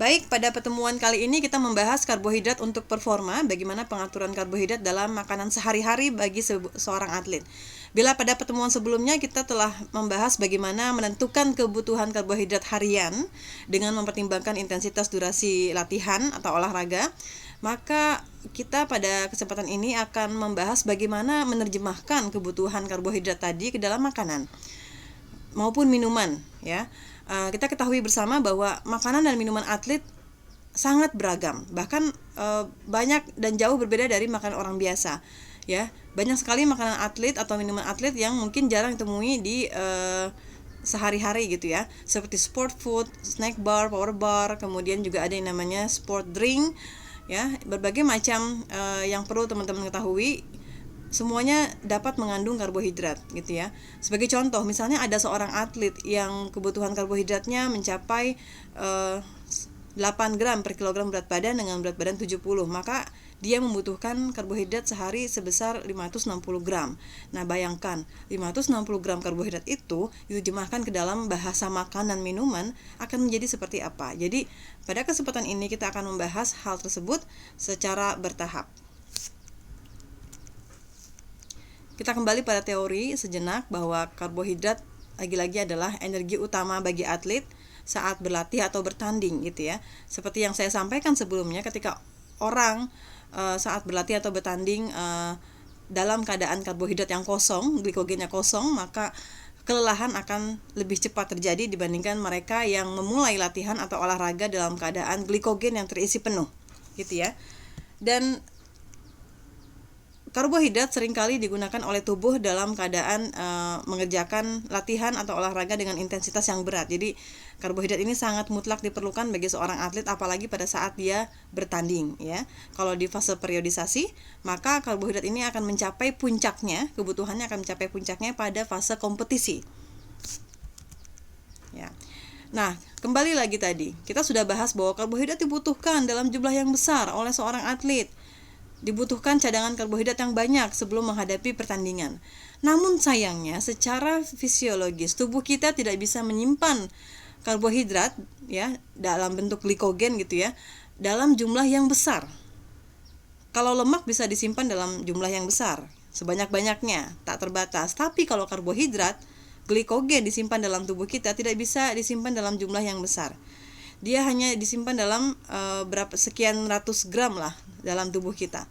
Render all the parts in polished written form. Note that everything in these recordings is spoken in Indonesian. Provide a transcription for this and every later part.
Baik, pada pertemuan kali ini kita membahas karbohidrat untuk performa, bagaimana pengaturan karbohidrat dalam makanan sehari-hari bagi seorang atlet. Bila pada pertemuan sebelumnya kita telah membahas bagaimana menentukan kebutuhan karbohidrat harian dengan mempertimbangkan intensitas durasi latihan atau olahraga, maka kita pada kesempatan ini akan membahas bagaimana menerjemahkan kebutuhan karbohidrat tadi ke dalam makanan maupun minuman, ya. Kita ketahui bersama bahwa makanan dan minuman atlet sangat beragam, bahkan banyak dan jauh berbeda dari makanan orang biasa, ya. Banyak sekali makanan atlet atau minuman atlet yang mungkin jarang ditemui di sehari-hari gitu ya, seperti sport food, snack bar, power bar, kemudian juga ada yang namanya sport drink, ya. Berbagai macam yang perlu teman-teman ketahui, semuanya dapat mengandung karbohidrat gitu ya. Sebagai contoh, misalnya ada seorang atlet yang kebutuhan karbohidratnya mencapai 8 gram per kilogram berat badan dengan berat badan 70, maka dia membutuhkan karbohidrat sehari sebesar 560 gram. Nah, bayangkan 560 gram karbohidrat itu diterjemahkan ke dalam bahasa makanan minuman akan menjadi seperti apa. Jadi, pada kesempatan ini kita akan membahas hal tersebut secara bertahap. Kita kembali pada teori sejenak bahwa karbohidrat lagi-lagi adalah energi utama bagi atlet saat berlatih atau bertanding gitu ya. Seperti yang saya sampaikan sebelumnya, ketika orang saat berlatih atau bertanding dalam keadaan karbohidrat yang kosong, glikogennya kosong, maka kelelahan akan lebih cepat terjadi dibandingkan mereka yang memulai latihan atau olahraga dalam keadaan glikogen yang terisi penuh gitu ya. Dan karbohidrat seringkali digunakan oleh tubuh dalam keadaan mengerjakan latihan atau olahraga dengan intensitas yang berat. Jadi karbohidrat ini sangat mutlak diperlukan bagi seorang atlet, apalagi pada saat dia bertanding ya. Kalau di fase periodisasi, maka karbohidrat ini akan mencapai puncaknya, kebutuhannya akan mencapai puncaknya pada fase kompetisi. Ya. Nah, kembali lagi tadi, kita sudah bahas bahwa karbohidrat dibutuhkan dalam jumlah yang besar oleh seorang atlet. Dibutuhkan cadangan karbohidrat yang banyak sebelum menghadapi pertandingan. Namun sayangnya secara fisiologis tubuh kita tidak bisa menyimpan karbohidrat ya dalam bentuk glikogen gitu ya dalam jumlah yang besar. Kalau lemak bisa disimpan dalam jumlah yang besar, sebanyak-banyaknya, tak terbatas. Tapi kalau karbohidrat, glikogen disimpan dalam tubuh kita tidak bisa disimpan dalam jumlah yang besar. Dia hanya disimpan dalam sekian ratus gram lah dalam tubuh kita.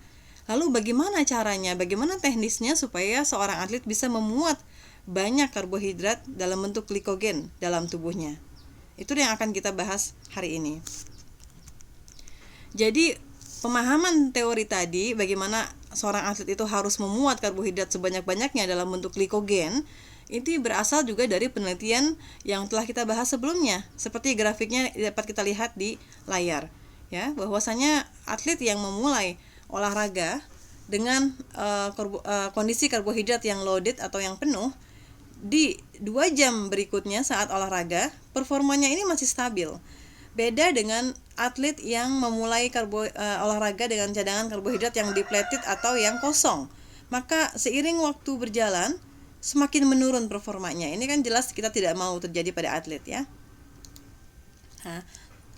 Lalu bagaimana caranya, bagaimana teknisnya supaya seorang atlet bisa memuat banyak karbohidrat dalam bentuk glikogen dalam tubuhnya? Itu yang akan kita bahas hari ini. Jadi pemahaman teori tadi, bagaimana seorang atlet itu harus memuat karbohidrat sebanyak-banyaknya dalam bentuk glikogen, itu berasal juga dari penelitian yang telah kita bahas sebelumnya, seperti grafiknya dapat kita lihat di layar ya, bahwasanya atlet yang memulai olahraga dengan kondisi karbohidrat yang loaded atau yang penuh, di 2 jam berikutnya saat olahraga performanya ini masih stabil. Beda dengan atlet yang memulai olahraga dengan cadangan karbohidrat yang depleted atau yang kosong, maka seiring waktu berjalan semakin menurun performanya. Ini kan jelas kita tidak mau terjadi pada atlet ya. Nah,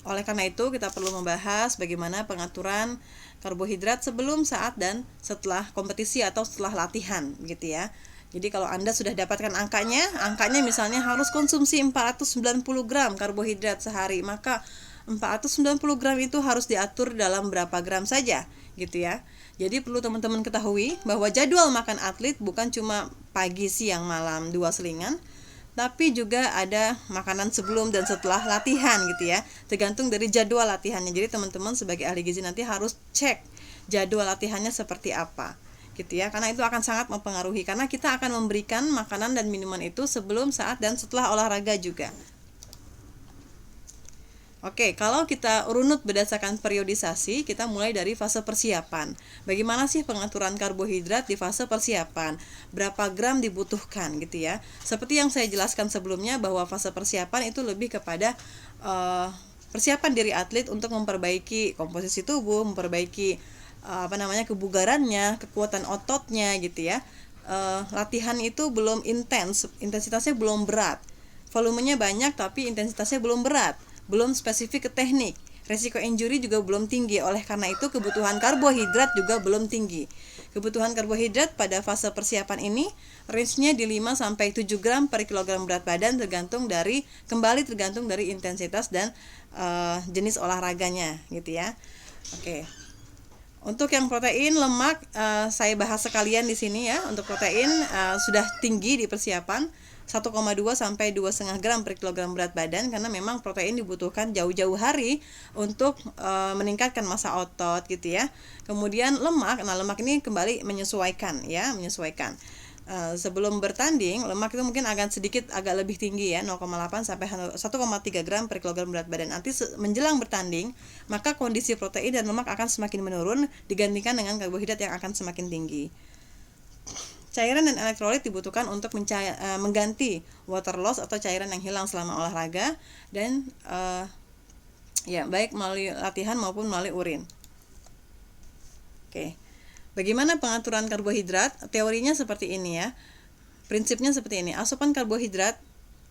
oleh karena itu kita perlu membahas bagaimana pengaturan karbohidrat sebelum, saat, dan setelah kompetisi atau setelah latihan gitu ya. Jadi kalau Anda sudah dapatkan angkanya misalnya harus konsumsi 490 gram karbohidrat sehari, maka 490 gram itu harus diatur dalam berapa gram saja gitu ya. Jadi perlu teman-teman ketahui bahwa jadwal makan atlet bukan cuma pagi, siang, malam 2 selingan, tapi juga ada makanan sebelum dan setelah latihan gitu ya, tergantung dari jadwal latihannya. Jadi teman-teman sebagai ahli gizi nanti harus cek jadwal latihannya seperti apa gitu ya, karena itu akan sangat mempengaruhi, karena kita akan memberikan makanan dan minuman itu sebelum, saat, dan setelah olahraga juga. Oke, kalau kita runut berdasarkan periodisasi, kita mulai dari fase persiapan. Bagaimana sih pengaturan karbohidrat di fase persiapan? Berapa gram dibutuhkan gitu ya? Seperti yang saya jelaskan sebelumnya bahwa fase persiapan itu lebih kepada persiapan diri atlet untuk memperbaiki komposisi tubuh, memperbaiki kebugarannya, kekuatan ototnya gitu ya. Latihan itu belum intensitasnya belum berat. Volumenya banyak tapi intensitasnya belum berat. Belum spesifik ke teknik, Resiko injury juga belum tinggi. Oleh karena itu kebutuhan karbohidrat juga belum tinggi. Kebutuhan karbohidrat pada fase persiapan ini range-nya di 5 sampai 7 gram per kilogram berat badan tergantung dari intensitas dan jenis olahraganya gitu ya. Oke. Untuk yang protein, lemak, saya bahas sekalian di sini ya. Untuk protein sudah tinggi di persiapan 1,2 sampai 2,5 gram per kilogram berat badan, karena memang protein dibutuhkan jauh-jauh hari untuk meningkatkan massa otot gitu ya. Kemudian lemak, nah lemak ini kembali menyesuaikan. Sebelum bertanding, lemak itu mungkin agak lebih tinggi ya, 0,8 sampai 1,3 gram per kilogram berat badan. Nanti menjelang bertanding, maka kondisi protein dan lemak akan semakin menurun digantikan dengan karbohidrat yang akan semakin tinggi. Cairan dan elektrolit dibutuhkan untuk mengganti water loss atau cairan yang hilang selama olahraga dan baik melalui latihan maupun melalui urin. Oke. Bagaimana pengaturan karbohidrat? Teorinya seperti ini ya. Prinsipnya seperti ini. Asupan karbohidrat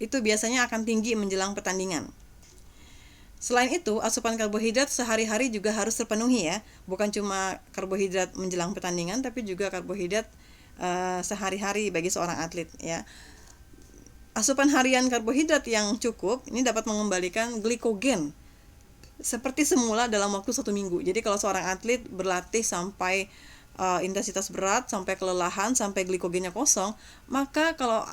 itu biasanya akan tinggi menjelang pertandingan. Selain itu, asupan karbohidrat sehari-hari juga harus terpenuhi ya. Bukan cuma karbohidrat menjelang pertandingan, tapi juga karbohidrat sehari-hari bagi seorang atlet ya. Asupan harian karbohidrat yang cukup ini dapat mengembalikan glikogen seperti semula dalam waktu 1 minggu. Jadi kalau seorang atlet berlatih sampai intensitas berat, sampai kelelahan, sampai glikogennya kosong, maka kalau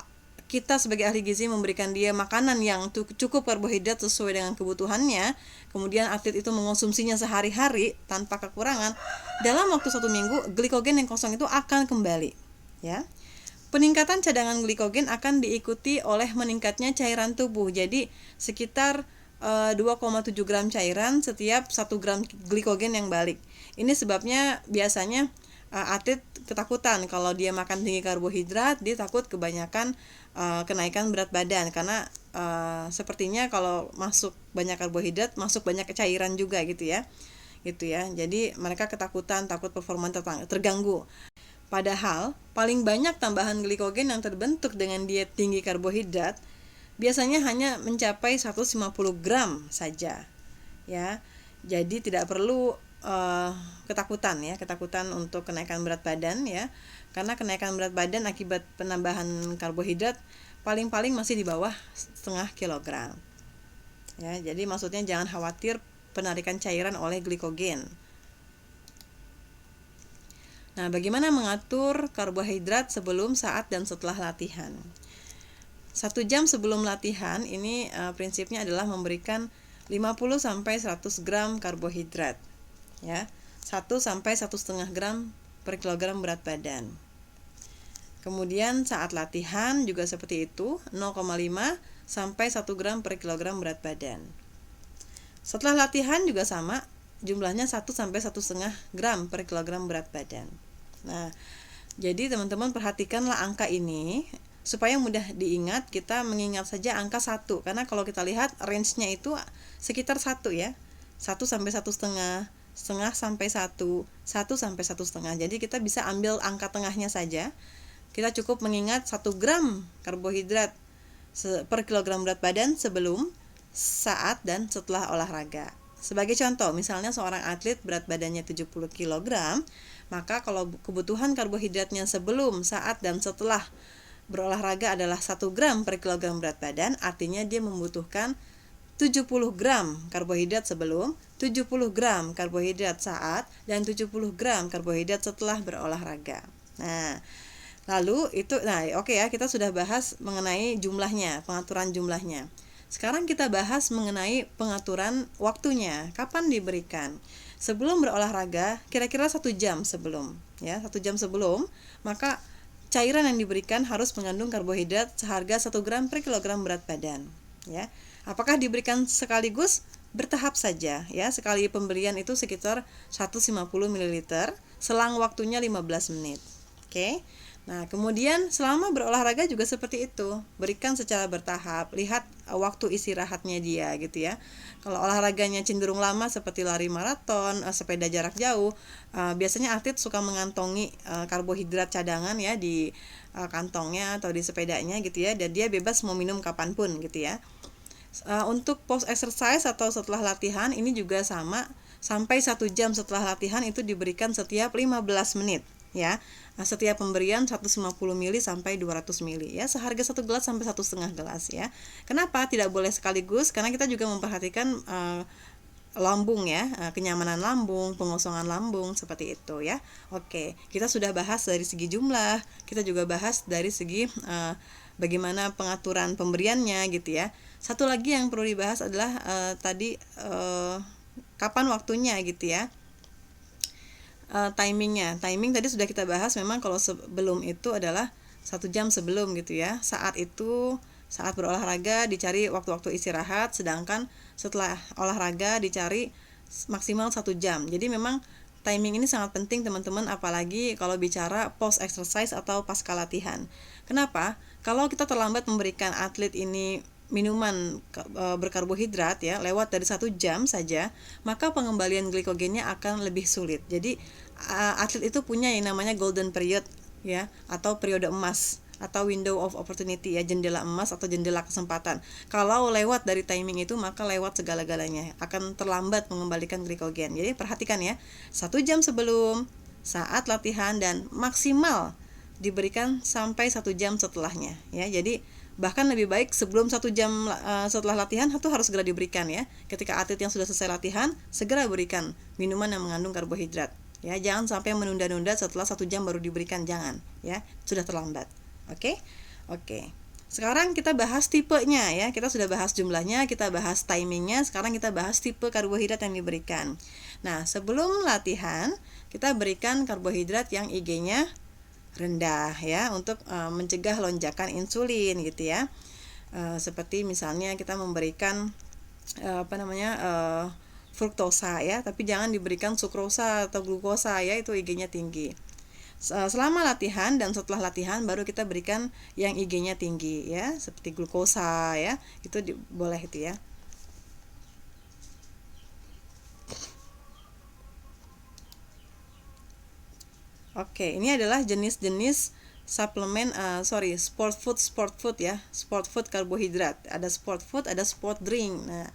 kita sebagai ahli gizi memberikan dia makanan yang cukup karbohidrat sesuai dengan kebutuhannya, kemudian atlet itu mengonsumsinya sehari-hari tanpa kekurangan, dalam waktu 1 minggu glikogen yang kosong itu akan kembali ya. Peningkatan cadangan glikogen akan diikuti oleh meningkatnya cairan tubuh. Jadi sekitar 2,7 gram cairan setiap 1 gram glikogen yang balik. Ini sebabnya biasanya atlet ketakutan kalau dia makan tinggi karbohidrat, dia takut kebanyakan kenaikan berat badan karena sepertinya kalau masuk banyak karbohidrat masuk banyak cairan juga gitu ya. Jadi mereka ketakutan, takut performa terganggu. Padahal paling banyak tambahan glikogen yang terbentuk dengan diet tinggi karbohidrat biasanya hanya mencapai 150 gram saja ya. Jadi tidak perlu ketakutan untuk kenaikan berat badan ya, karena kenaikan berat badan akibat penambahan karbohidrat paling-paling masih di bawah setengah kilogram ya. Jadi maksudnya jangan khawatir penarikan cairan oleh glikogen. Nah, bagaimana mengatur karbohidrat sebelum, saat, dan setelah latihan? 1 jam sebelum latihan ini prinsipnya adalah memberikan 50 sampai 100 gram karbohidrat ya, 1 sampai 1,5 gram per kilogram berat badan. Kemudian saat latihan juga seperti itu, 0,5 sampai 1 gram per kilogram berat badan. Setelah latihan juga sama, jumlahnya 1 sampai 1,5 gram per kilogram berat badan. Nah, jadi teman-teman perhatikanlah angka ini supaya mudah diingat. Kita mengingat saja angka 1, karena kalau kita lihat range-nya itu sekitar 1 ya, 1 sampai 1,5, setengah sampai 1 sampai 1,5. Jadi kita bisa ambil angka tengahnya saja. Kita cukup mengingat 1 gram karbohidrat per kilogram berat badan sebelum, saat, dan setelah olahraga. Sebagai contoh, misalnya seorang atlet berat badannya 70 kg, maka kalau kebutuhan karbohidratnya sebelum, saat, dan setelah berolahraga adalah 1 gram per kilogram berat badan, artinya dia membutuhkan 70 gram karbohidrat sebelum, 70 gram karbohidrat saat, dan 70 gram karbohidrat setelah berolahraga. Nah, lalu itu, kita sudah bahas mengenai jumlahnya, pengaturan jumlahnya. Sekarang kita bahas mengenai pengaturan waktunya, kapan diberikan. Sebelum berolahraga, kira-kira 1 jam sebelum, ya, 1 jam sebelum, maka cairan yang diberikan harus mengandung karbohidrat seharga 1 gram per kilogram berat badan, ya. Apakah diberikan sekaligus? Bertahap saja, ya. Sekali pemberian itu sekitar 150 ml, selang waktunya 15 menit. Oke. Nah, kemudian selama berolahraga juga seperti itu, berikan secara bertahap, lihat waktu istirahatnya dia gitu ya. Kalau olahraganya cenderung lama seperti lari maraton, sepeda jarak jauh, biasanya atlet suka mengantongi karbohidrat cadangan ya di kantongnya atau di sepedanya gitu ya, dan dia bebas mau minum kapanpun gitu ya. Untuk post exercise atau setelah latihan ini juga sama, sampai 1 jam setelah latihan itu diberikan setiap 15 menit ya. Setiap pemberian 150 ml sampai 200 ml ya, seharga 1 gelas sampai 1,5 gelas ya. Kenapa tidak boleh sekaligus? Karena kita juga memperhatikan lambung ya, kenyamanan lambung, pengosongan lambung seperti itu ya. Oke, kita sudah bahas dari segi jumlah, kita juga bahas dari segi bagaimana pengaturan pemberiannya gitu ya. Satu lagi yang perlu dibahas adalah kapan waktunya gitu ya. Timing tadi sudah kita bahas. Memang kalau sebelum itu adalah 1 jam sebelum gitu ya. Saat berolahraga dicari waktu-waktu istirahat, sedangkan setelah olahraga dicari maksimal 1 jam. Jadi memang timing ini sangat penting teman-teman, apalagi kalau bicara post exercise atau pasca latihan. Kenapa? Kalau kita terlambat memberikan atlet ini minuman berkarbohidrat ya, lewat dari 1 jam saja, maka pengembalian glikogennya akan lebih sulit. Jadi atlet itu punya yang namanya golden period ya, atau periode emas atau window of opportunity ya, jendela emas atau jendela kesempatan. Kalau lewat dari timing itu, maka lewat segala-galanya, akan terlambat mengembalikan glikogen. Jadi perhatikan ya, 1 jam sebelum, saat latihan, dan maksimal diberikan sampai 1 jam setelahnya ya. Jadi bahkan lebih baik sebelum 1 jam setelah latihan itu harus segera diberikan ya. Ketika atlet yang sudah selesai latihan, segera berikan minuman yang mengandung karbohidrat ya. Jangan sampai menunda-nunda setelah 1 jam baru diberikan, jangan ya, sudah terlambat. Oke. Sekarang kita bahas tipenya ya. Kita sudah bahas jumlahnya, kita bahas timingnya. Sekarang kita bahas tipe karbohidrat yang diberikan. Nah, sebelum latihan kita berikan karbohidrat yang IG-nya rendah ya, untuk mencegah lonjakan insulin gitu ya. Seperti misalnya kita memberikan fruktosa ya, tapi jangan diberikan sukrosa atau glukosa ya, itu IG-nya tinggi. Selama latihan dan setelah latihan baru kita berikan yang IG-nya tinggi ya, seperti glukosa ya, itu boleh itu ya. Oke, ini adalah jenis-jenis suplemen sport food ya, sport food karbohidrat. Ada sport food, ada sport drink. Nah,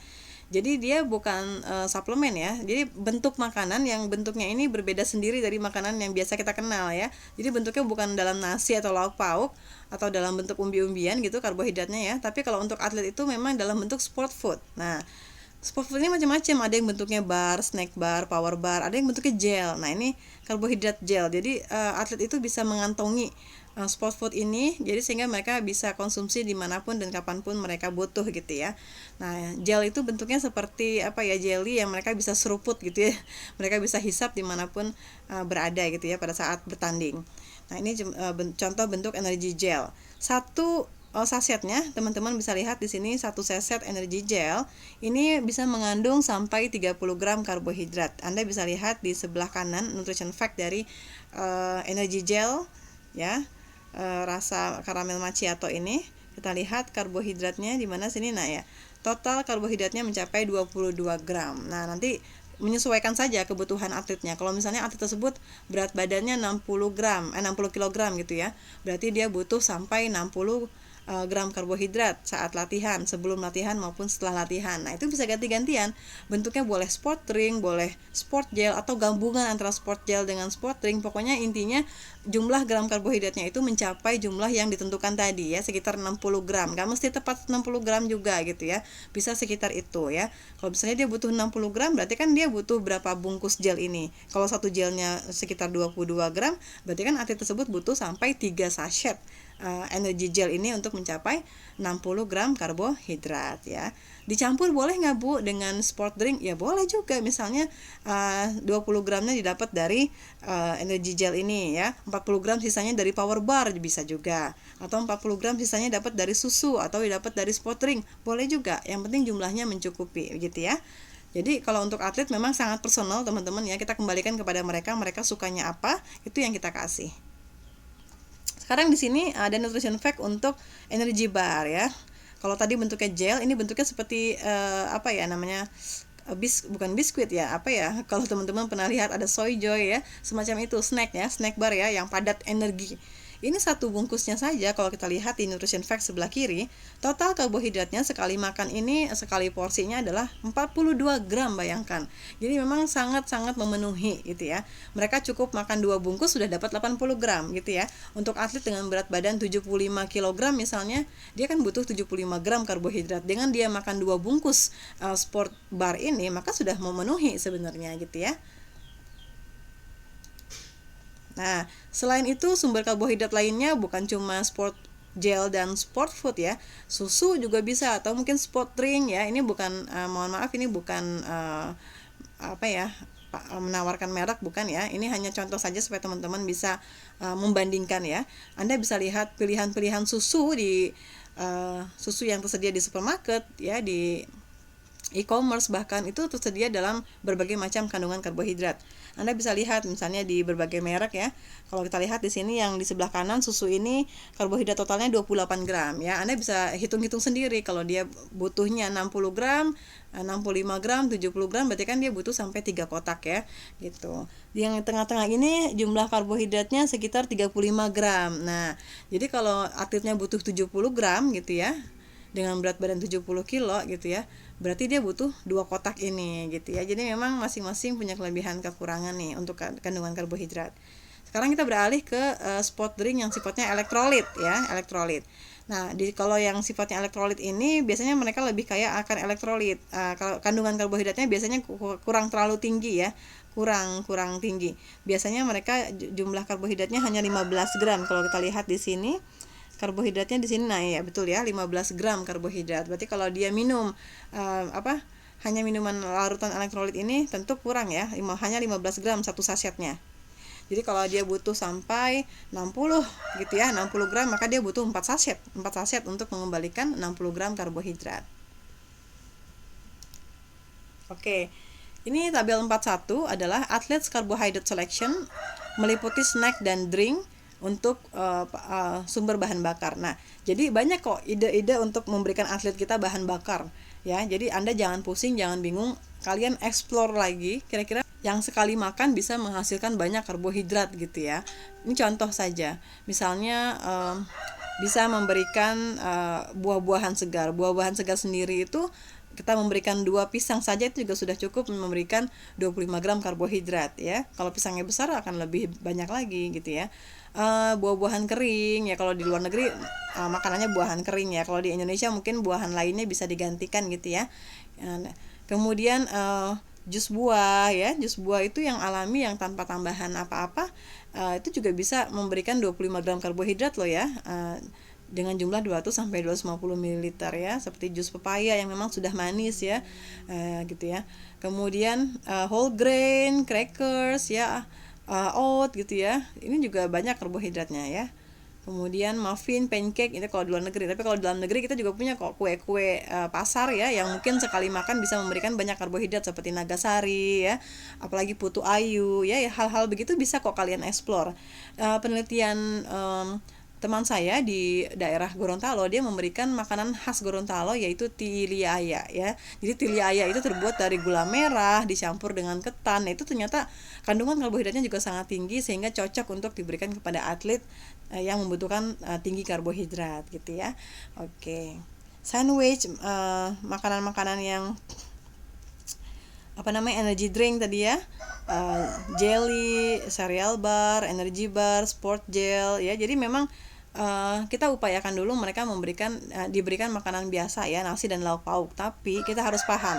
jadi dia bukan suplemen ya. Jadi bentuk makanan yang bentuknya ini berbeda sendiri dari makanan yang biasa kita kenal ya. Jadi bentuknya bukan dalam nasi atau lauk pauk atau dalam bentuk umbi-umbian gitu karbohidratnya ya. Tapi kalau untuk atlet itu memang dalam bentuk sport food. Nah, sport food ini macam-macam, ada yang bentuknya bar, snack bar, power bar, ada yang bentuknya gel. Nah, ini karbohidrat gel. Jadi atlet itu bisa mengantongi sport food ini, jadi sehingga mereka bisa konsumsi dimanapun dan kapanpun mereka butuh gitu ya. Nah, gel itu bentuknya seperti jelly yang mereka bisa seruput gitu ya. Mereka bisa hisap dimanapun berada gitu ya pada saat bertanding. Nah, ini contoh bentuk energy gel. Satu sasetnya, teman-teman bisa lihat di sini, satu saset energy gel ini bisa mengandung sampai 30 gram karbohidrat. Anda bisa lihat di sebelah kanan nutrition fact dari energy gel ya, rasa karamel macchiato ini. Kita lihat karbohidratnya di mana sini. Nah ya, total karbohidratnya mencapai 22 gram. Nah, nanti menyesuaikan saja kebutuhan atletnya. Kalau misalnya atlet tersebut berat badannya 60 kg gitu ya, berarti dia butuh sampai 60 gram karbohidrat saat latihan, sebelum latihan maupun setelah latihan. Nah, itu bisa ganti-gantian. Bentuknya boleh sport drink, boleh sport gel, atau gabungan antara sport gel dengan sport drink. Pokoknya intinya jumlah gram karbohidratnya itu mencapai jumlah yang ditentukan tadi ya, sekitar 60 gram. Gak mesti tepat 60 gram juga gitu ya. Bisa sekitar itu ya. Kalau misalnya dia butuh 60 gram, berarti kan dia butuh berapa bungkus gel ini. Kalau satu gelnya sekitar 22 gram, berarti kan atlet tersebut butuh sampai 3 sachet energy gel ini untuk mencapai 60 gram karbohidrat ya. Dicampur boleh nggak Bu dengan sport drink? Ya boleh juga. Misalnya 20 gramnya didapat dari energy gel ini ya, 40 gram sisanya dari power bar bisa juga, atau 40 gram sisanya dapat dari susu atau didapat dari sport drink, boleh juga. Yang penting jumlahnya mencukupi gitu ya. Jadi kalau untuk atlet memang sangat personal teman-teman ya, kita kembalikan kepada mereka sukanya apa, itu yang kita kasih. Sekarang di sini ada nutrition fact untuk energy bar ya. Kalau tadi bentuknya gel, ini bentuknya seperti bukan biskuit ya, kalau teman-teman pernah lihat ada soy joy ya, semacam itu, snack ya, snack bar ya, yang padat energi. Ini satu bungkusnya saja, kalau kita lihat di nutrition fact sebelah kiri, total karbohidratnya sekali makan ini, sekali porsinya adalah 42 gram, bayangkan. Jadi memang sangat-sangat memenuhi gitu ya. Mereka cukup makan 2 bungkus sudah dapat 80 gram gitu ya. Untuk atlet dengan berat badan 75 kg misalnya, dia kan butuh 75 gram karbohidrat. Dengan dia makan 2 bungkus sport bar ini, maka sudah memenuhi sebenarnya gitu ya. Nah, selain itu sumber karbohidrat lainnya bukan cuma sport gel dan sport food ya. Susu juga bisa, atau mungkin sport drink ya. Ini bukan mohon maaf, ini bukan menawarkan merek, bukan ya. Ini hanya contoh saja supaya teman-teman bisa membandingkan ya. Anda bisa lihat pilihan-pilihan susu di susu yang tersedia di supermarket ya, di e-commerce bahkan, itu tersedia dalam berbagai macam kandungan karbohidrat. Anda bisa lihat misalnya di berbagai merek ya. Kalau kita lihat di sini yang di sebelah kanan, susu ini karbohidrat totalnya 28 gram ya. Anda bisa hitung-hitung sendiri, kalau dia butuhnya 60 gram, 65 gram, 70 gram, berarti kan dia butuh sampai 3 kotak ya gitu. Yang tengah-tengah ini jumlah karbohidratnya sekitar 35 gram. Nah, jadi kalau atletnya butuh 70 gram gitu ya, dengan berat badan 70 kilo gitu ya, berarti dia butuh 2 kotak ini gitu ya. Jadi memang masing-masing punya kelebihan kekurangan nih untuk kandungan karbohidrat. Sekarang kita beralih ke sport drink yang sifatnya elektrolit ya, elektrolit. Nah, kalau yang sifatnya elektrolit ini biasanya mereka lebih kaya akan elektrolit. Kalau kandungan karbohidratnya biasanya kurang terlalu tinggi ya, kurang tinggi. Biasanya mereka jumlah karbohidratnya hanya 15 gram. Kalau kita lihat di sini, karbohidratnya di sini naik ya, betul ya, 15 gram karbohidrat. Berarti kalau dia minum hanya minuman larutan elektrolit ini tentu kurang ya, hanya 15 gram satu sasetnya. Jadi kalau dia butuh sampai 60 gitu ya, 60 gram, maka dia butuh 4 saset untuk mengembalikan 60 gram karbohidrat. Oke. Ini tabel 41 adalah athletes carbohydrate selection, meliputi snack dan drink untuk sumber bahan bakar. Nah, jadi banyak kok ide-ide untuk memberikan atlet kita bahan bakar ya. Jadi Anda jangan pusing, jangan bingung, kalian explore lagi kira-kira yang sekali makan bisa menghasilkan banyak karbohidrat gitu ya. Ini contoh saja. Misalnya bisa memberikan buah-buahan segar. Buah-buahan segar sendiri itu kita memberikan 2 pisang saja itu juga sudah cukup memberikan 25 gram karbohidrat ya. Kalau pisangnya besar akan lebih banyak lagi gitu ya. Buah-buahan kering ya, kalau di luar negeri makanannya buahan kering ya. Kalau di Indonesia mungkin buahan lainnya bisa digantikan gitu ya. Kemudian jus buah ya, jus buah itu yang alami, yang tanpa tambahan apa-apa, itu juga bisa memberikan 25 gram karbohidrat loh ya, dengan jumlah 200 sampai 250 ml ya, seperti jus pepaya yang memang sudah manis ya, gitu ya. Kemudian whole grain crackers ya, oat gitu ya, ini juga banyak karbohidratnya ya. Kemudian muffin, pancake, itu kalau di luar negeri. Tapi kalau di dalam negeri kita juga punya kok kue-kue pasar ya, yang mungkin sekali makan bisa memberikan banyak karbohidrat, seperti nagasari ya, apalagi putu ayu ya, hal-hal begitu bisa kok kalian explore. Penelitian teman saya di daerah Gorontalo, dia memberikan makanan khas Gorontalo yaitu tiliaya ya. Jadi tiliaya itu terbuat dari gula merah dicampur dengan ketan. Nah, itu ternyata kandungan karbohidratnya juga sangat tinggi, sehingga cocok untuk diberikan kepada atlet yang membutuhkan tinggi karbohidrat gitu ya. Oke. Sandwich, makanan-makanan yang energy drink tadi ya, jelly, cereal bar, energy bar, sport gel ya. Jadi memang kita upayakan dulu mereka diberikan makanan biasa ya, nasi dan lauk pauk. Tapi kita harus paham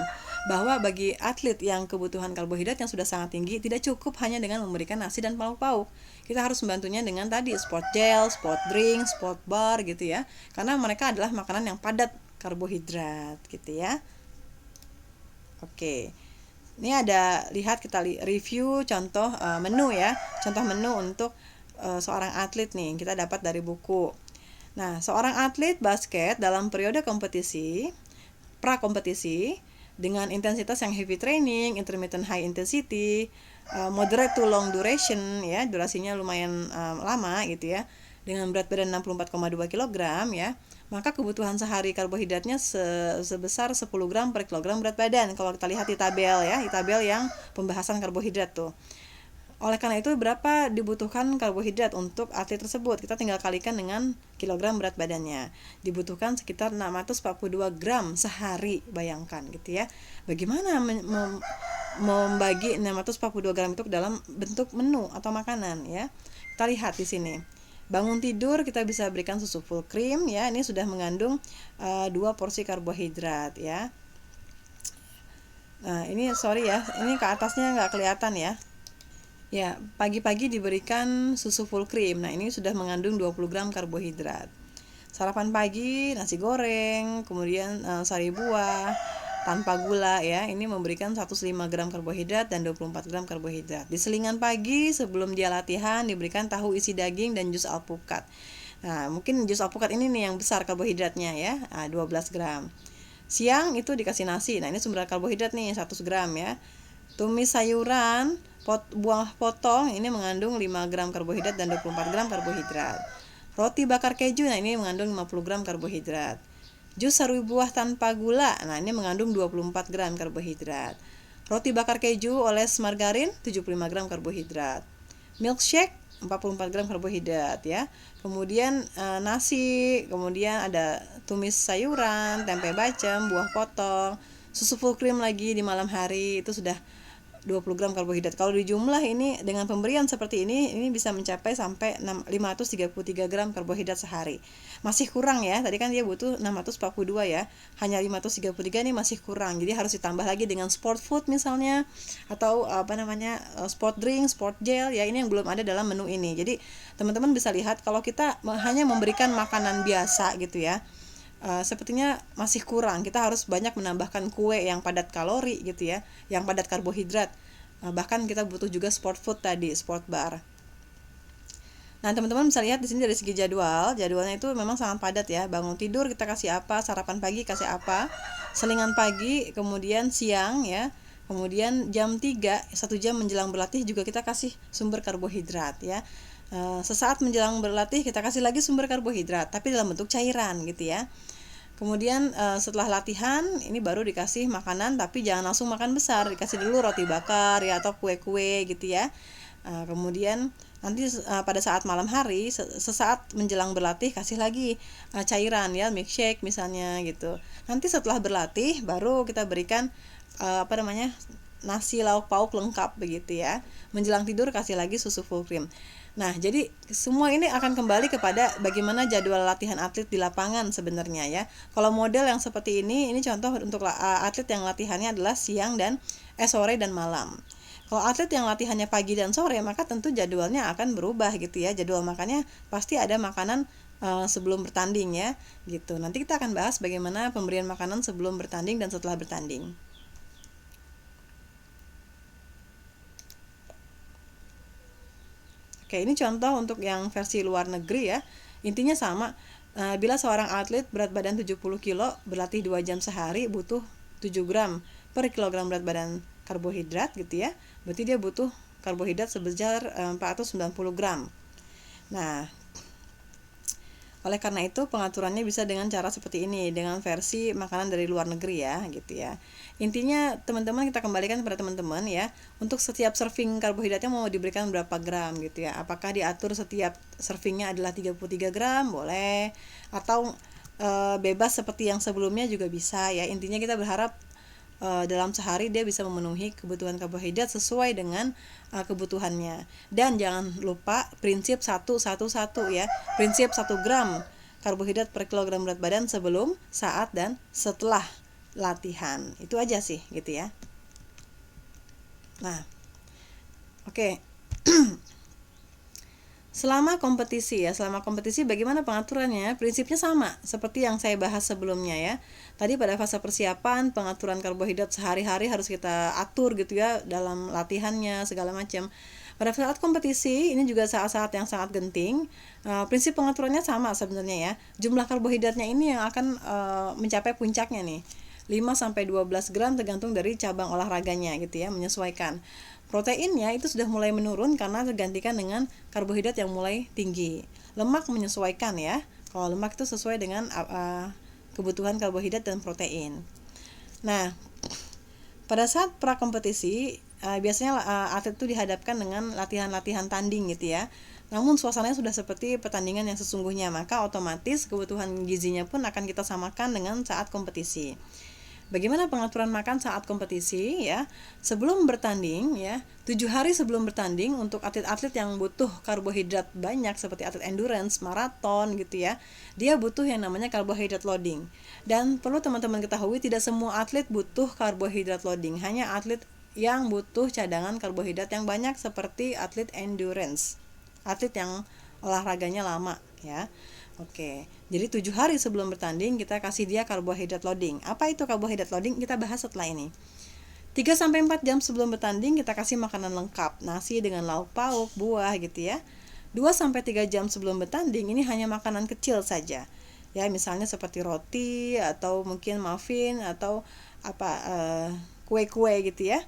bahwa bagi atlet yang kebutuhan karbohidrat yang sudah sangat tinggi, tidak cukup hanya dengan memberikan nasi dan lauk pauk. Kita harus membantunya dengan tadi sport gel, sport drink, sport bar gitu ya, karena mereka adalah makanan yang padat karbohidrat gitu ya. Oke. Ini kita review contoh menu ya, contoh menu untuk seorang atlet nih, kita dapat dari buku. Nah, seorang atlet basket dalam periode pra-kompetisi dengan intensitas yang heavy training, intermittent high intensity, moderate to long duration ya, durasinya lumayan lama gitu ya, dengan berat badan 64,2 kg ya, maka kebutuhan sehari karbohidratnya sebesar 10 gram per kilogram berat badan. Kalau kita lihat di tabel ya, di tabel yang pembahasan karbohidrat tuh. Oleh karena itu, berapa dibutuhkan karbohidrat untuk atlet tersebut? Kita tinggal kalikan dengan kilogram berat badannya. Dibutuhkan sekitar 642 gram sehari, bayangkan gitu ya. Bagaimana membagi 642 gram itu dalam bentuk menu atau makanan ya? Kita lihat di sini. Bangun tidur kita bisa berikan susu full cream ya. Ini sudah mengandung 2 porsi karbohidrat ya. Nah, ini sorry ya, ini ke atasnya nggak kelihatan ya. Ya, pagi-pagi diberikan susu full cream. Nah, ini sudah mengandung 20 gram karbohidrat. Sarapan pagi, nasi goreng, kemudian sari buah tanpa gula ya. Ini memberikan 105 gram karbohidrat dan 24 gram karbohidrat. Di selingan pagi sebelum dia latihan diberikan tahu isi daging dan jus alpukat. Nah, mungkin jus alpukat ini nih yang besar karbohidratnya ya, 12 gram. Siang itu dikasih nasi. Nah, ini sumber karbohidrat nih, 100 gram ya. Tumis sayuran, buah potong ini mengandung 5 gram karbohidrat dan 24 gram karbohidrat. Roti bakar keju, nah ini mengandung 50 gram karbohidrat. Jus sari buah tanpa gula, nah ini mengandung 24 gram karbohidrat. Roti bakar keju oles margarin, 75 gram karbohidrat. Milkshake, 44 gram karbohidrat ya. Kemudian nasi, kemudian ada tumis sayuran, tempe bacem, buah potong, susu full cream lagi di malam hari, itu sudah 20 gram karbohidrat. Kalau dijumlah ini dengan pemberian seperti ini bisa mencapai sampai 533 gram karbohidrat sehari. Masih kurang ya, tadi kan dia butuh 642 ya, hanya 533 ini masih kurang. Jadi harus ditambah lagi dengan sport food misalnya, atau sport drink, sport gel ya, ini yang belum ada dalam menu ini. Jadi teman-teman bisa lihat kalau kita hanya memberikan makanan biasa gitu ya, sepertinya masih kurang. Kita harus banyak menambahkan kue yang padat kalori gitu ya, yang padat karbohidrat. Bahkan kita butuh juga sport food tadi, sport bar. Nah, teman-teman bisa lihat di sini dari segi jadwalnya itu memang sangat padat ya. Bangun tidur kita kasih apa, sarapan pagi kasih apa, selingan pagi, kemudian siang ya. Kemudian jam 3, 1 jam menjelang berlatih juga kita kasih sumber karbohidrat ya. Sesaat menjelang berlatih kita kasih lagi sumber karbohidrat, tapi dalam bentuk cairan gitu ya. Kemudian setelah latihan ini baru dikasih makanan, tapi jangan langsung makan besar, dikasih dulu roti bakar ya atau kue-kue gitu ya. Kemudian nanti pada saat malam hari sesaat menjelang berlatih kasih lagi cairan ya, milkshake misalnya gitu. Nanti setelah berlatih baru kita berikan nasi lauk pauk lengkap begitu ya. Menjelang tidur kasih lagi susu full cream. Nah, jadi semua ini akan kembali kepada bagaimana jadwal latihan atlet di lapangan sebenarnya ya. Kalau model yang seperti ini contoh untuk atlet yang latihannya adalah siang dan sore dan malam. Kalau atlet yang latihannya pagi dan sore, maka tentu jadwalnya akan berubah gitu ya. Jadwal makannya pasti ada makanan sebelum bertanding ya, gitu. Nanti kita akan bahas bagaimana pemberian makanan sebelum bertanding dan setelah bertanding. Oke, ini contoh untuk yang versi luar negeri ya. Intinya sama. Bila seorang atlet berat badan 70 kilo berlatih 2 jam sehari butuh 7 gram per kilogram berat badan karbohidrat gitu ya. Berarti dia butuh karbohidrat sebesar 490 gram. Nah, oleh karena itu pengaturannya bisa dengan cara seperti ini, dengan versi makanan dari luar negeri ya gitu ya. Intinya teman-teman, kita kembalikan kepada teman-teman ya, untuk setiap serving karbohidratnya mau diberikan berapa gram gitu ya. Apakah diatur setiap servingnya adalah 33 gram boleh, atau bebas seperti yang sebelumnya juga bisa ya. Intinya kita berharap dalam sehari dia bisa memenuhi kebutuhan karbohidrat sesuai dengan kebutuhannya. Dan jangan lupa prinsip 1-1-1 ya. Prinsip 1 gram karbohidrat per kilogram berat badan sebelum, saat, dan setelah latihan. Itu aja sih gitu ya. Nah, oke. Selama kompetisi bagaimana pengaturannya? Prinsipnya sama seperti yang saya bahas sebelumnya ya. Tadi pada fase persiapan, pengaturan karbohidrat sehari-hari harus kita atur gitu ya, dalam latihannya segala macam. Pada saat kompetisi ini juga saat-saat yang sangat genting. Prinsip pengaturannya sama sebenarnya ya. Jumlah karbohidratnya ini yang akan mencapai puncaknya nih. 5-12 gram tergantung dari cabang olahraganya gitu ya, menyesuaikan. Proteinnya itu sudah mulai menurun karena tergantikan dengan karbohidrat yang mulai tinggi. Lemak menyesuaikan ya. Kalau lemak itu sesuai dengan kebutuhan karbohidrat dan protein. Nah, pada saat prakompetisi biasanya atlet itu dihadapkan dengan latihan-latihan tanding gitu ya. Namun suasananya sudah seperti pertandingan yang sesungguhnya, maka otomatis kebutuhan gizinya pun akan kita samakan dengan saat kompetisi. Bagaimana pengaturan makan saat kompetisi ya? Sebelum bertanding ya, 7 hari sebelum bertanding untuk atlet-atlet yang butuh karbohidrat banyak seperti atlet endurance, maraton gitu ya. Dia butuh yang namanya karbohidrat loading. Dan perlu teman-teman ketahui tidak semua atlet butuh karbohidrat loading, hanya atlet yang butuh cadangan karbohidrat yang banyak seperti atlet endurance. Atlet yang olahraganya lama ya. Oke, jadi 7 hari sebelum bertanding kita kasih dia karbohidrat loading. Apa itu karbohidrat loading? Kita bahas setelah ini. 3-4 jam sebelum bertanding kita kasih makanan lengkap, nasi dengan lauk pauk, buah gitu ya. 2-3 jam sebelum bertanding ini hanya makanan kecil saja. Ya, misalnya seperti roti atau mungkin muffin atau kue-kue gitu ya.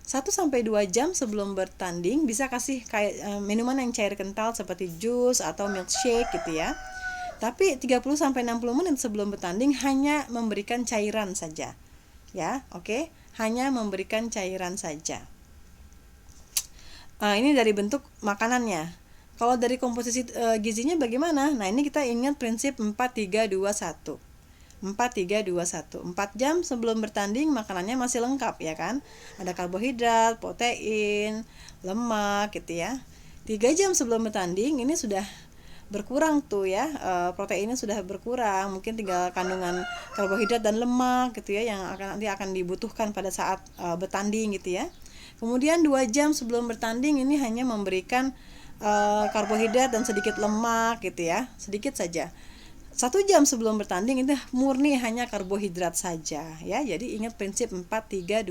1-2 jam sebelum bertanding bisa kasih kayak minuman yang cair kental seperti jus atau milkshake gitu ya. Tapi 30-60 menit sebelum bertanding hanya memberikan cairan saja. Ya, oke. Hanya memberikan cairan saja. Ini dari bentuk makanannya. Kalau dari komposisi gizinya bagaimana? Nah, ini kita ingat prinsip 4-3-2-1. 4-3-2-1. 4 jam sebelum bertanding makanannya masih lengkap ya kan? Ada karbohidrat, protein, lemak gitu ya. 3 jam sebelum bertanding ini sudah berkurang tuh ya, proteinnya sudah berkurang, mungkin tinggal kandungan karbohidrat dan lemak gitu ya yang nanti akan dibutuhkan pada saat bertanding gitu ya. Kemudian 2 jam sebelum bertanding ini hanya memberikan karbohidrat dan sedikit lemak gitu ya, sedikit saja. 1 jam sebelum bertanding itu murni hanya karbohidrat saja ya. Jadi ingat prinsip 4-3-2-1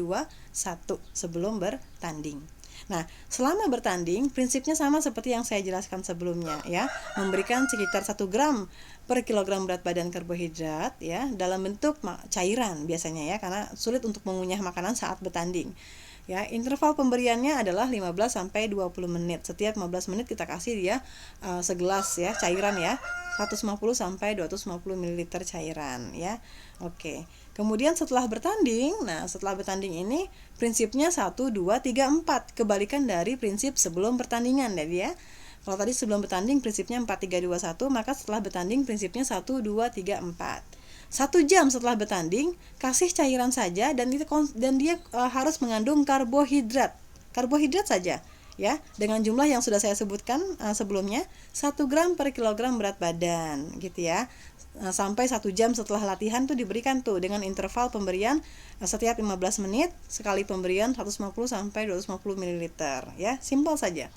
sebelum bertanding. Nah, selama bertanding prinsipnya sama seperti yang saya jelaskan sebelumnya ya, memberikan sekitar 1 gram per kilogram berat badan karbohidrat ya dalam bentuk cairan biasanya ya, karena sulit untuk mengunyah makanan saat bertanding. Ya, interval pemberiannya adalah 15-20 menit. Setiap 15 menit kita kasih dia segelas ya cairan ya, 150-250 ml cairan ya. Oke. Kemudian setelah bertanding, setelah bertanding ini prinsipnya 1-2-3-4, kebalikan dari prinsip sebelum pertandingan jadi ya. Kalau tadi sebelum bertanding prinsipnya 4-3-2-1, maka setelah bertanding prinsipnya 1-2-3-4. 1 jam setelah bertanding kasih cairan saja dan dia harus mengandung karbohidrat saja ya, dengan jumlah yang sudah saya sebutkan sebelumnya, 1 gram per kilogram berat badan gitu ya. Sampai 1 jam setelah latihan tuh diberikan tuh dengan interval pemberian setiap 15 menit sekali pemberian 150-250 ml ya, simpel saja.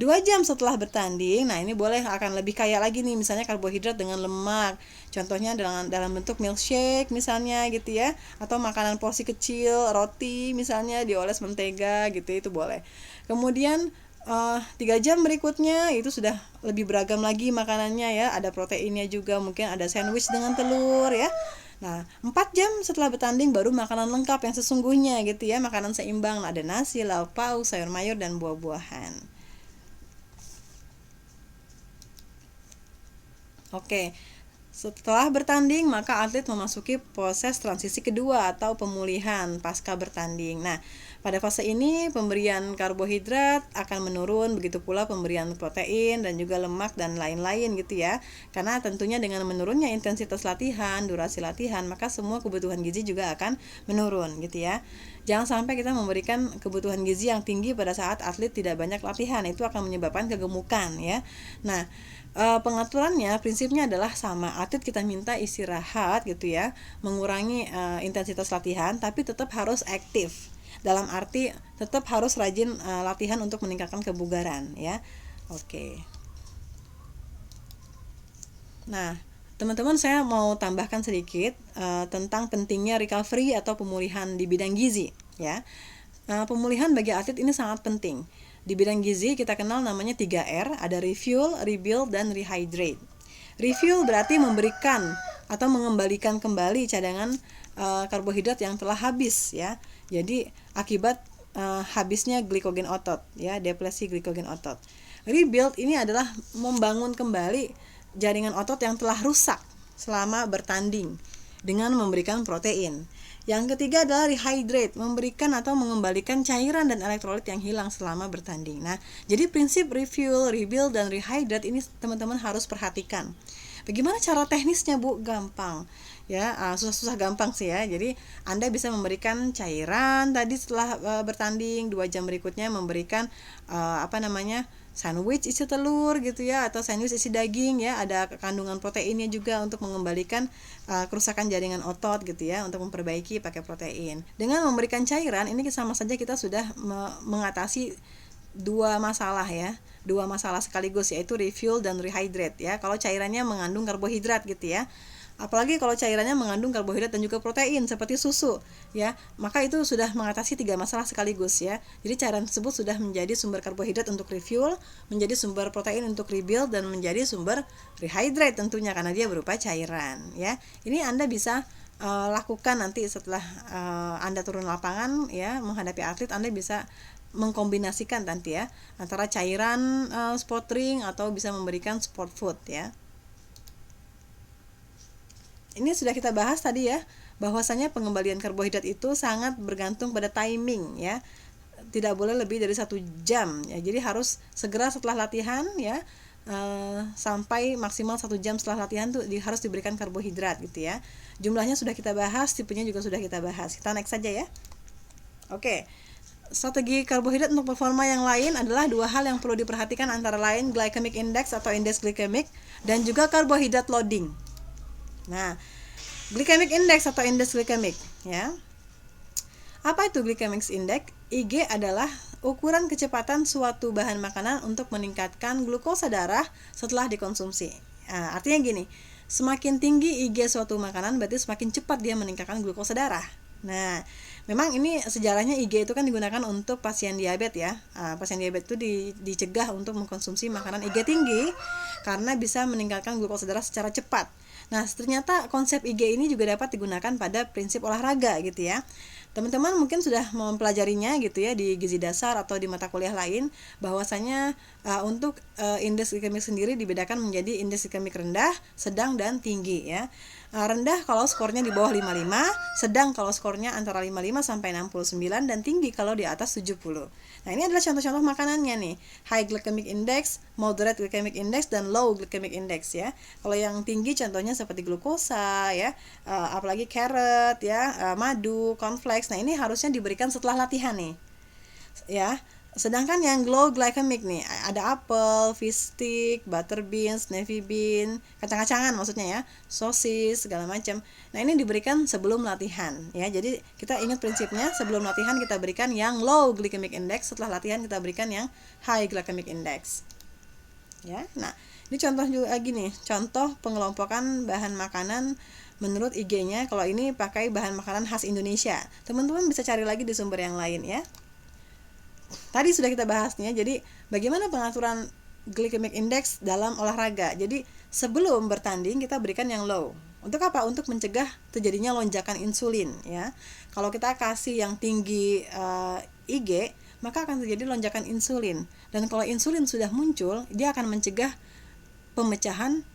2 jam setelah bertanding, nah ini boleh akan lebih kaya lagi nih, misalnya karbohidrat dengan lemak, contohnya dalam bentuk milkshake misalnya gitu ya, atau makanan porsi kecil, roti misalnya dioles mentega gitu, itu boleh. Kemudian 3 jam berikutnya itu sudah lebih beragam lagi makanannya ya, ada proteinnya juga, mungkin ada sandwich dengan telur ya. Nah, 4 jam setelah bertanding baru makanan lengkap yang sesungguhnya gitu ya, makanan seimbang, ada nasi, lauk pauk, sayur mayur dan buah-buahan. Oke, setelah bertanding maka atlet memasuki proses transisi kedua atau pemulihan pasca bertanding. Nah, pada fase ini pemberian karbohidrat akan menurun, begitu pula pemberian protein dan juga lemak dan lain-lain gitu ya. Karena tentunya dengan menurunnya intensitas latihan, durasi latihan, maka semua kebutuhan gizi juga akan menurun gitu ya. Jangan sampai kita memberikan kebutuhan gizi yang tinggi pada saat atlet tidak banyak latihan, itu akan menyebabkan kegemukan ya. Nah, pengaturannya prinsipnya adalah sama, atlet kita minta istirahat gitu ya, mengurangi intensitas latihan, tapi tetap harus aktif, dalam arti tetap harus rajin latihan untuk meningkatkan kebugaran ya. Oke. Nah, teman-teman, saya mau tambahkan sedikit tentang pentingnya recovery atau pemulihan di bidang gizi ya. Pemulihan bagi atlet ini sangat penting. Di bidang gizi kita kenal namanya 3R, ada refuel, rebuild, dan rehydrate. Refuel berarti memberikan atau mengembalikan kembali cadangan karbohidrat yang telah habis ya. Jadi akibat habisnya glikogen otot ya, depresi glikogen otot. Rebuild ini adalah membangun kembali jaringan otot yang telah rusak selama bertanding dengan memberikan protein. Yang ketiga adalah rehydrate, memberikan atau mengembalikan cairan dan elektrolit yang hilang selama bertanding. Nah, jadi prinsip refuel, rebuild, dan rehydrate ini teman-teman harus perhatikan. Bagaimana cara teknisnya, Bu? Gampang. Ya, susah-susah gampang sih ya. Jadi Anda bisa memberikan cairan tadi setelah bertanding, 2 jam berikutnya memberikan sandwich isi telur gitu ya, atau sandwich isi daging ya, ada kandungan proteinnya juga untuk mengembalikan kerusakan jaringan otot gitu ya, untuk memperbaiki pakai protein. Dengan memberikan cairan ini sama saja kita sudah mengatasi dua masalah ya, dua masalah sekaligus, yaitu refuel dan rehydrate ya. Kalau cairannya mengandung karbohidrat gitu ya, apalagi kalau cairannya mengandung karbohidrat dan juga protein seperti susu ya, maka itu sudah mengatasi 3 masalah sekaligus ya. Jadi cairan tersebut sudah menjadi sumber karbohidrat untuk refuel, menjadi sumber protein untuk rebuild, dan menjadi sumber rehydrate tentunya karena dia berupa cairan ya. Ini Anda bisa lakukan nanti setelah Anda turun lapangan ya, menghadapi atlet. Anda bisa mengkombinasikan nanti ya antara cairan sport drink atau bisa memberikan sport food ya. Ini sudah kita bahas tadi ya, bahwasanya pengembalian karbohidrat itu sangat bergantung pada timing ya. Tidak boleh lebih dari 1 jam ya. Jadi harus segera setelah latihan ya, sampai maksimal 1 jam setelah latihan tuh harus diberikan karbohidrat gitu ya. Jumlahnya sudah kita bahas, tipenya juga sudah kita bahas. Kita next saja ya. Oke. Strategi karbohidrat untuk performa yang lain adalah 2 hal yang perlu diperhatikan, antara lain glycemic index atau indeks glikemik dan juga karbohidrat loading. Nah, glycemic index atau indeks glikemik ya. Apa itu glycemic index? IG adalah ukuran kecepatan suatu bahan makanan untuk meningkatkan glukosa darah setelah dikonsumsi. Nah, artinya gini, semakin tinggi IG suatu makanan berarti semakin cepat dia meningkatkan glukosa darah. Nah, memang ini sejarahnya IG itu kan digunakan untuk pasien diabetes ya. Pasien diabetes itu dicegah untuk mengkonsumsi makanan IG tinggi karena bisa meningkatkan glukosa darah secara cepat. Nah, ternyata konsep IG ini juga dapat digunakan pada prinsip olahraga gitu ya. Teman-teman mungkin sudah mempelajarinya gitu ya di gizi dasar atau di mata kuliah lain, bahwasanya untuk indeks glikemik sendiri dibedakan menjadi indeks glikemik rendah, sedang, dan tinggi ya. Rendah kalau skornya di bawah 55, sedang kalau skornya antara 55 sampai 69, dan tinggi kalau di atas 70. Nah, ini adalah contoh-contoh makanannya nih. High glycemic index, moderate glycemic index, dan low glycemic index ya. Kalau yang tinggi contohnya seperti glukosa ya, apalagi carrot ya, madu, cornflakes. Nah, ini harusnya diberikan setelah latihan nih. Ya. Sedangkan yang low glycemic nih, ada apel, fish stick, butter beans, navy bean, kacang-kacangan maksudnya ya, sosis, segala macam. Nah, ini diberikan sebelum latihan ya. Jadi kita ingat prinsipnya, sebelum latihan kita berikan yang low glycemic index, setelah latihan kita berikan yang high glycemic index. Ya. Nah, ini contoh juga gini, contoh pengelompokan bahan makanan menurut IG-nya. Kalau ini pakai bahan makanan khas Indonesia. Teman-teman bisa cari lagi di sumber yang lain ya. Tadi sudah kita bahasnya. Jadi bagaimana pengaturan glycemic index dalam olahraga? Jadi sebelum bertanding kita berikan yang low. Untuk apa? Untuk mencegah terjadinya lonjakan insulin ya. Kalau kita kasih yang tinggi IG, maka akan terjadi lonjakan insulin. Dan kalau insulin sudah muncul, dia akan mencegah pemecahan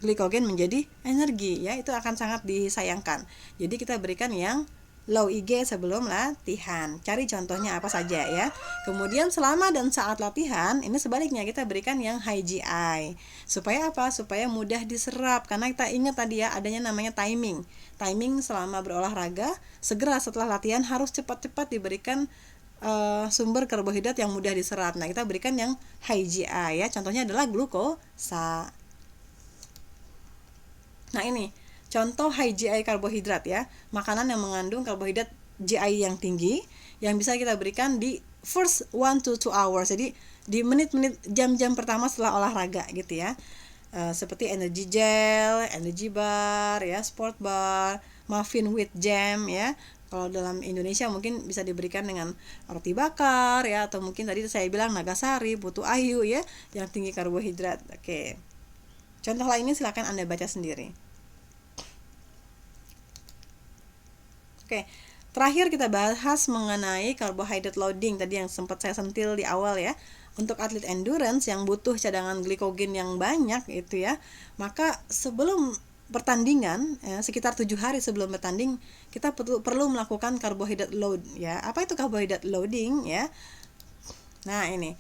glikogen menjadi energi ya. Itu akan sangat disayangkan. Jadi kita berikan yang low IG sebelum latihan. Cari contohnya apa saja ya. Kemudian selama dan saat latihan, ini sebaliknya kita berikan yang high GI. Supaya apa? Supaya mudah diserap. Karena kita ingat tadi ya, adanya namanya timing. Timing selama berolahraga, segera setelah latihan harus cepat-cepat diberikan sumber karbohidrat yang mudah diserap. Nah, kita berikan yang high GI ya. Contohnya adalah glukosa. Nah, ini contoh high GI karbohidrat ya, makanan yang mengandung karbohidrat GI yang tinggi yang bisa kita berikan di first 1 to 2 hours. Jadi di menit-menit jam-jam pertama setelah olahraga gitu ya. Seperti energy gel, energy bar ya, sport bar, muffin with jam ya. Kalau dalam Indonesia mungkin bisa diberikan dengan roti bakar ya, atau mungkin tadi saya bilang nagasari, putu ayu ya, yang tinggi karbohidrat. Oke. Contoh lainnya silakan Anda baca sendiri. Oke, terakhir kita bahas mengenai carbohydrate loading tadi yang sempat saya sentil di awal ya. Untuk atlet endurance yang butuh cadangan glikogen yang banyak itu ya, maka sebelum pertandingan, sekitar 7 hari sebelum bertanding, kita perlu melakukan karbohidrat load, ya. Apa itu karbohidrat loading, ya? Nah, ini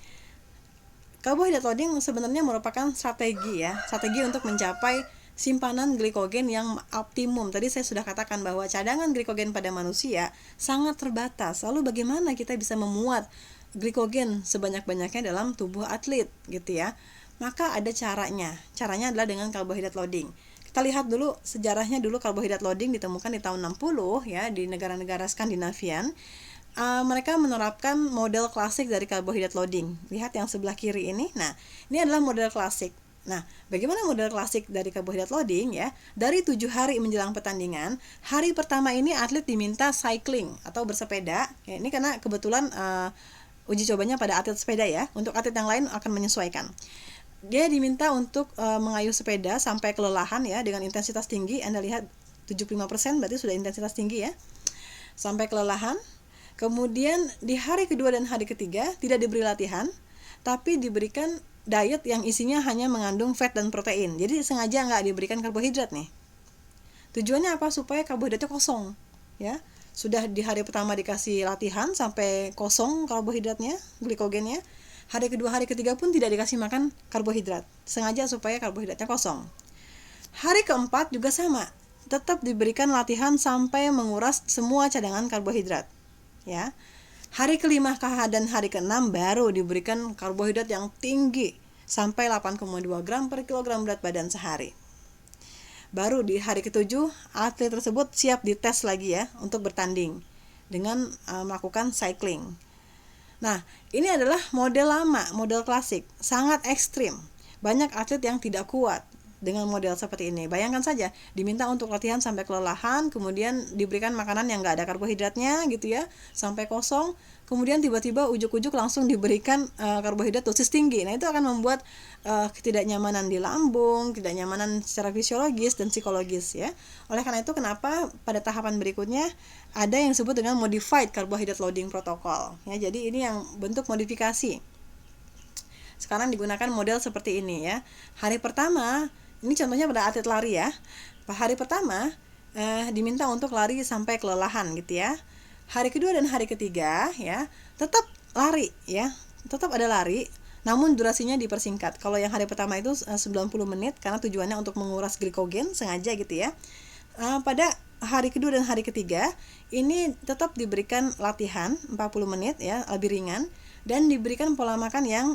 karbohidrat loading sebenarnya merupakan strategi, ya, strategi untuk mencapai simpanan glikogen yang optimum. Tadi saya sudah katakan bahwa cadangan glikogen pada manusia sangat terbatas. Lalu bagaimana kita bisa memuat glikogen sebanyak-banyaknya dalam tubuh atlet, gitu ya? Maka ada caranya. Caranya adalah dengan karbohidrat loading. Kita lihat dulu sejarahnya. Dulu karbohidrat loading ditemukan di tahun 60, ya, di negara-negara Skandinavian. Mereka menerapkan model klasik dari karbohidrat loading. Lihat yang sebelah kiri ini. Nah, ini adalah model klasik. Nah, bagaimana model klasik dari karbohidrat loading, ya? Dari 7 hari menjelang pertandingan, hari pertama ini atlet diminta cycling atau bersepeda. Ya, ini karena kebetulan uji cobanya pada atlet sepeda, ya. Untuk atlet yang lain akan menyesuaikan. Dia diminta untuk mengayuh sepeda sampai kelelahan, ya, dengan intensitas tinggi. Anda lihat 75% berarti sudah intensitas tinggi, ya. Sampai kelelahan. Kemudian di hari kedua dan hari ketiga tidak diberi latihan, tapi diberikan diet yang isinya hanya mengandung fat dan protein. Jadi sengaja nggak diberikan karbohidrat nih. Tujuannya apa? Supaya karbohidratnya kosong, ya. Sudah di hari pertama dikasih latihan sampai kosong karbohidratnya, glikogennya. Hari kedua, hari ketiga pun tidak dikasih makan karbohidrat, sengaja supaya karbohidratnya kosong. Hari keempat juga sama, tetap diberikan latihan sampai menguras semua cadangan karbohidrat, ya. Hari kelima dan hari keenam baru diberikan karbohidrat yang tinggi sampai 8,2 gram per kilogram berat badan sehari. Baru di hari ketujuh atlet tersebut siap dites lagi, ya, untuk bertanding dengan melakukan cycling. Nah, ini adalah model lama, model klasik, sangat ekstrim. Banyak atlet yang tidak kuat dengan model seperti ini. Bayangkan saja, diminta untuk latihan sampai kelelahan, kemudian diberikan makanan yang nggak ada karbohidratnya, gitu ya, sampai kosong, kemudian tiba-tiba ujuk-ujuk langsung diberikan karbohidrat dosis tinggi. Nah, itu akan membuat ketidaknyamanan di lambung, ketidaknyamanan secara fisiologis dan psikologis, ya. Oleh karena itu, kenapa pada tahapan berikutnya ada yang disebut dengan modified carbohydrate loading protocol, ya. Jadi ini yang bentuk modifikasi. Sekarang digunakan model seperti ini, ya. Hari pertama, ini contohnya pada atlet lari, ya. Hari pertama diminta untuk lari sampai kelelahan, gitu ya. Hari kedua dan hari ketiga, ya, tetap lari, ya. Tetap ada lari, namun durasinya dipersingkat. Kalau yang hari pertama itu 90 menit karena tujuannya untuk menguras glikogen, sengaja, gitu ya. Pada hari kedua dan hari ketiga ini tetap diberikan latihan 40 menit, ya, lebih ringan, dan diberikan pola makan yang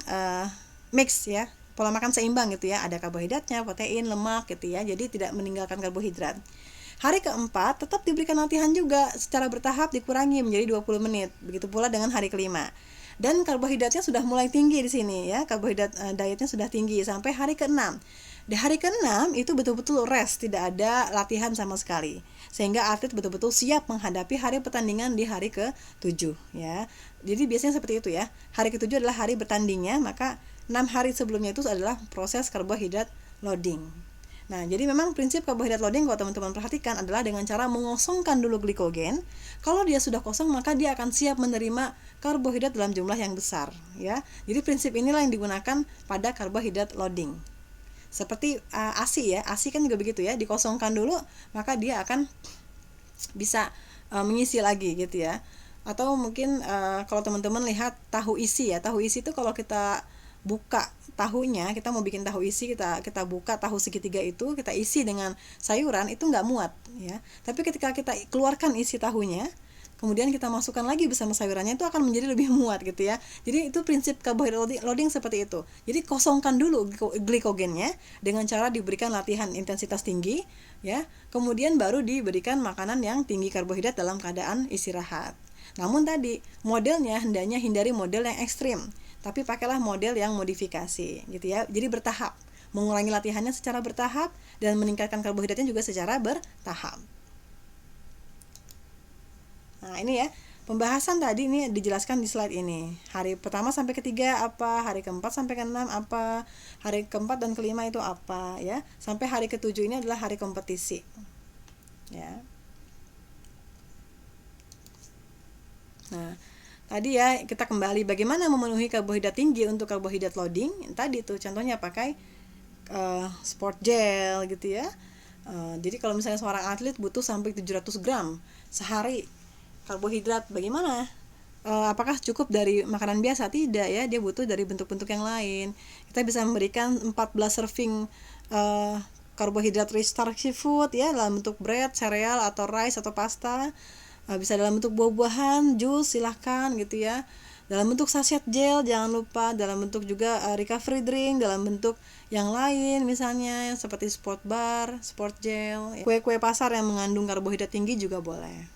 mix, ya, pola makan seimbang, gitu ya, ada karbohidratnya, protein, lemak, gitu ya, jadi tidak meninggalkan karbohidrat. Hari keempat tetap diberikan latihan juga secara bertahap, dikurangi menjadi 20 menit, begitu pula dengan hari kelima. Dan karbohidratnya sudah mulai tinggi di sini, ya, karbohidrat dietnya sudah tinggi sampai hari keenam. Di hari keenam itu betul-betul rest, tidak ada latihan sama sekali, sehingga atlet betul-betul siap menghadapi hari pertandingan di hari ke-7, ya. Jadi biasanya seperti itu, ya. Hari ke-7 adalah hari bertandingnya, maka 6 hari sebelumnya itu adalah proses karbohidrat loading. Nah, jadi memang prinsip karbohidrat loading, kalau teman-teman perhatikan, adalah dengan cara mengosongkan dulu glikogen. Kalau dia sudah kosong, maka dia akan siap menerima karbohidrat dalam jumlah yang besar, ya. Jadi prinsip inilah yang digunakan pada karbohidrat loading. Seperti ASI, ya, ASI kan juga begitu, ya, dikosongkan dulu, maka dia akan bisa mengisi lagi, gitu ya. Atau mungkin kalau teman-teman lihat tahu isi, ya, tahu isi itu kalau kita buka tahunya, kita mau bikin tahu isi, kita buka tahu segitiga itu, kita isi dengan sayuran, itu nggak muat, ya. Tapi ketika kita keluarkan isi tahunya, kemudian kita masukkan lagi bersama sayurannya, itu akan menjadi lebih muat, gitu ya. Jadi itu prinsip karbohidrat loading seperti itu. Jadi kosongkan dulu glikogennya dengan cara diberikan latihan intensitas tinggi, ya. Kemudian baru diberikan makanan yang tinggi karbohidrat dalam keadaan istirahat. Namun tadi modelnya hendaknya hindari model yang ekstrim, tapi pakailah model yang modifikasi, gitu ya. Jadi bertahap, mengurangi latihannya secara bertahap dan meningkatkan karbohidratnya juga secara bertahap. Nah, ini, ya, pembahasan tadi ini dijelaskan di slide ini. Hari pertama sampai ketiga apa, hari keempat sampai keenam apa, hari keempat dan kelima itu apa, ya. Sampai hari ketujuh ini adalah hari kompetisi, ya. Nah, tadi, ya, kita kembali bagaimana memenuhi karbohidrat tinggi untuk karbohidrat loading. Tadi tuh contohnya pakai sport gel, gitu ya. Jadi kalau misalnya seorang atlet butuh sampai 700 gram sehari karbohidrat, bagaimana? Apakah cukup dari makanan biasa? Tidak ya, dia butuh dari bentuk-bentuk yang lain. Kita bisa memberikan 14 serving karbohidrat rich starchy food ya, dalam bentuk bread, sereal atau rice atau pasta. Bisa dalam bentuk buah-buahan, jus silahkan gitu ya. Dalam bentuk sachet gel jangan lupa, dalam bentuk juga recovery drink, dalam bentuk yang lain misalnya seperti sport bar, sport gel, kue-kue pasar yang mengandung karbohidrat tinggi juga boleh.